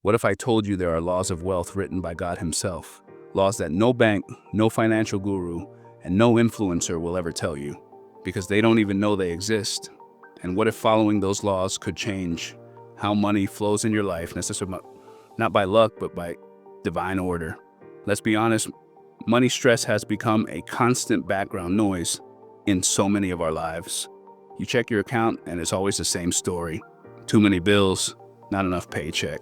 What if I told you there are laws of wealth written by God Himself? Laws that no bank, no financial guru, and no influencer will ever tell you, because they don't even know they exist. And what if following those laws could change how money flows in your life, not by luck, but by divine order? Let's be honest, money stress has become a constant background noise in so many of our lives. You check your account and it's always the same story. Too many bills, not enough paycheck.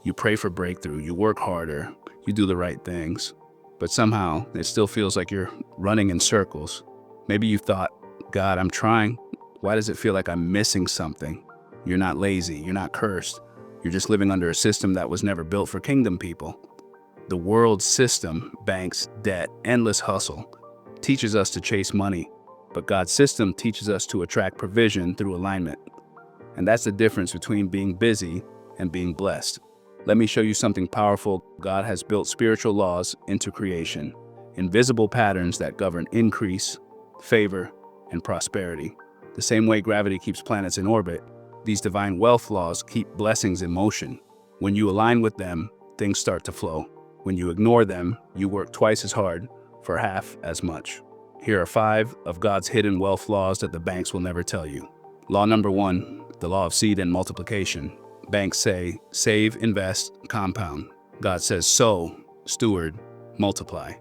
You pray for breakthrough, you work harder, you do the right things, but somehow it still feels like you're running in circles. Maybe you thought, God, I'm trying. Why does it feel like I'm missing something? You're not lazy, you're not cursed. You're just living under a system that was never built for kingdom people. The world's system, banks, debt, endless hustle, teaches us to chase money, but God's system teaches us to attract provision through alignment. And that's the difference between being busy and being blessed. Let me show you something powerful. God has built spiritual laws into creation, invisible patterns that govern increase, favor, and prosperity. The same way gravity keeps planets in orbit, these divine wealth laws keep blessings in motion. When you align with them, things start to flow. When you ignore them, you work twice as hard for half as much. Here are 5 of God's hidden wealth laws that the banks will never tell you. Law number 1, the law of seed and multiplication. Banks say, save, invest, compound. God says, sow, steward, multiply.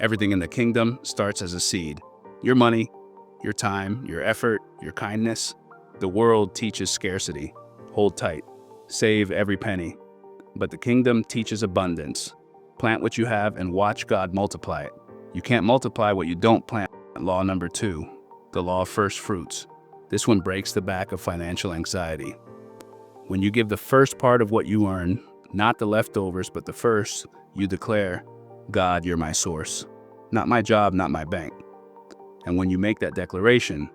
Everything in the kingdom starts as a seed. Your money, your time, your effort, your kindness. The world teaches scarcity. Hold tight. Save every penny. But the kingdom teaches abundance. Plant what you have and watch God multiply it. You can't multiply what you don't plant. Law number 2, the law of first fruits. This one breaks the back of financial anxiety. When you give the first part of what you earn, not the leftovers, but the first, you declare, God, you're my source. Not my job, not my bank. And when you make that declaration,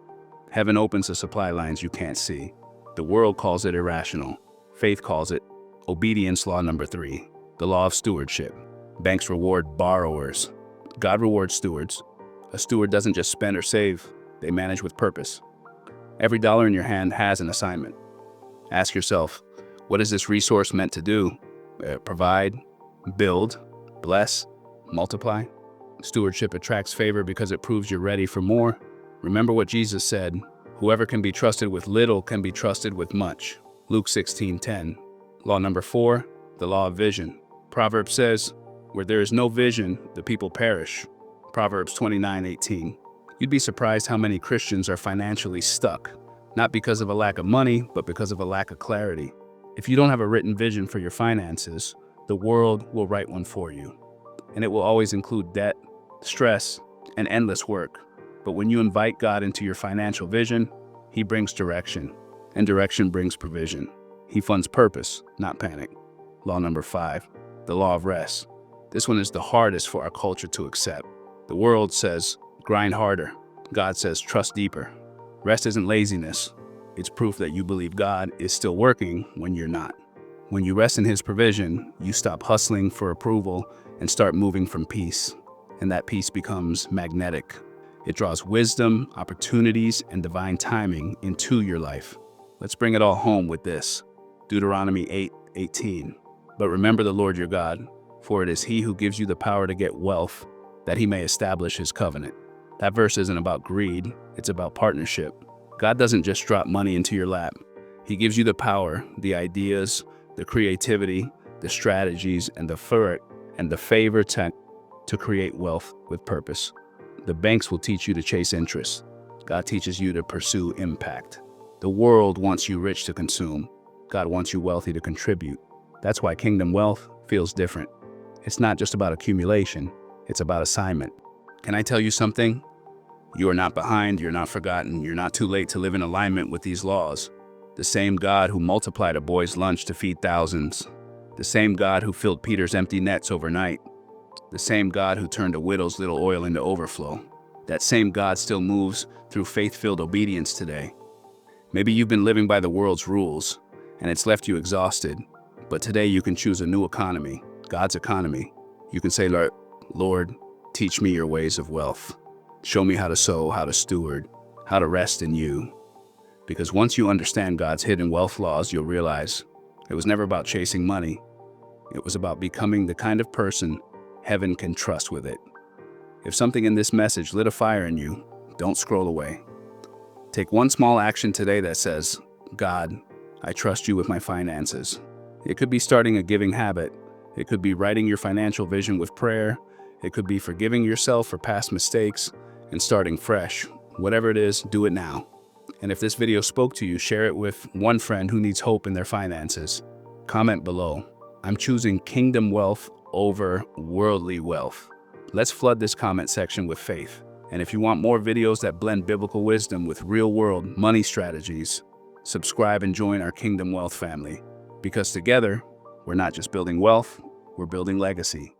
heaven opens the supply lines you can't see. The world calls it irrational. Faith calls it obedience. Law number 3, the law of stewardship. Banks reward borrowers. God rewards stewards. A steward doesn't just spend or save, they manage with purpose. Every dollar in your hand has an assignment. Ask yourself, what is this resource meant to do? Provide, build, bless, multiply. Stewardship attracts favor because it proves you're ready for more. Remember what Jesus said, whoever can be trusted with little can be trusted with much. Luke 16:10. Law number 4, the law of vision. Proverbs says, where there is no vision, the people perish. Proverbs 29:18. You'd be surprised how many Christians are financially stuck, not because of a lack of money, but because of a lack of clarity. If you don't have a written vision for your finances, the world will write one for you. And it will always include debt, stress, and endless work. But when you invite God into your financial vision, He brings direction, and direction brings provision. He funds purpose, not panic. Law number 5, the law of rest. This one is the hardest for our culture to accept. The world says, grind harder. God says, trust deeper. Rest isn't laziness. It's proof that you believe God is still working when you're not. When you rest in His provision, you stop hustling for approval and start moving from peace. And that peace becomes magnetic. It draws wisdom, opportunities, and divine timing into your life. Let's bring it all home with this. Deuteronomy 8:18. But remember the Lord your God, for it is He who gives you the power to get wealth, that He may establish His covenant. That verse isn't about greed, it's about partnership. God doesn't just drop money into your lap. He gives you the power, the ideas, the creativity, the strategies, and the favor to create wealth with purpose. The banks will teach you to chase interest. God teaches you to pursue impact. The world wants you rich to consume. God wants you wealthy to contribute. That's why kingdom wealth feels different. It's not just about accumulation, it's about assignment. Can I tell you something? You are not behind, you're not forgotten, you're not too late to live in alignment with these laws. The same God who multiplied a boy's lunch to feed thousands. The same God who filled Peter's empty nets overnight. The same God who turned a widow's little oil into overflow. That same God still moves through faith-filled obedience today. Maybe you've been living by the world's rules, and it's left you exhausted. But today you can choose a new economy, God's economy. You can say, Lord, teach me your ways of wealth. Show me how to sow, how to steward, how to rest in you. Because once you understand God's hidden wealth laws, you'll realize it was never about chasing money. It was about becoming the kind of person heaven can trust with it. If something in this message lit a fire in you, don't scroll away. Take one small action today that says, God, I trust you with my finances. It could be starting a giving habit. It could be writing your financial vision with prayer. It could be forgiving yourself for past mistakes and starting fresh. Whatever it is, do it now. And if this video spoke to you, share it with one friend who needs hope in their finances. Comment below. I'm choosing kingdom wealth over worldly wealth. Let's flood this comment section with faith. And if you want more videos that blend biblical wisdom with real-world money strategies, subscribe and join our Kingdom Wealth family. Because together, we're not just building wealth, we're building legacy.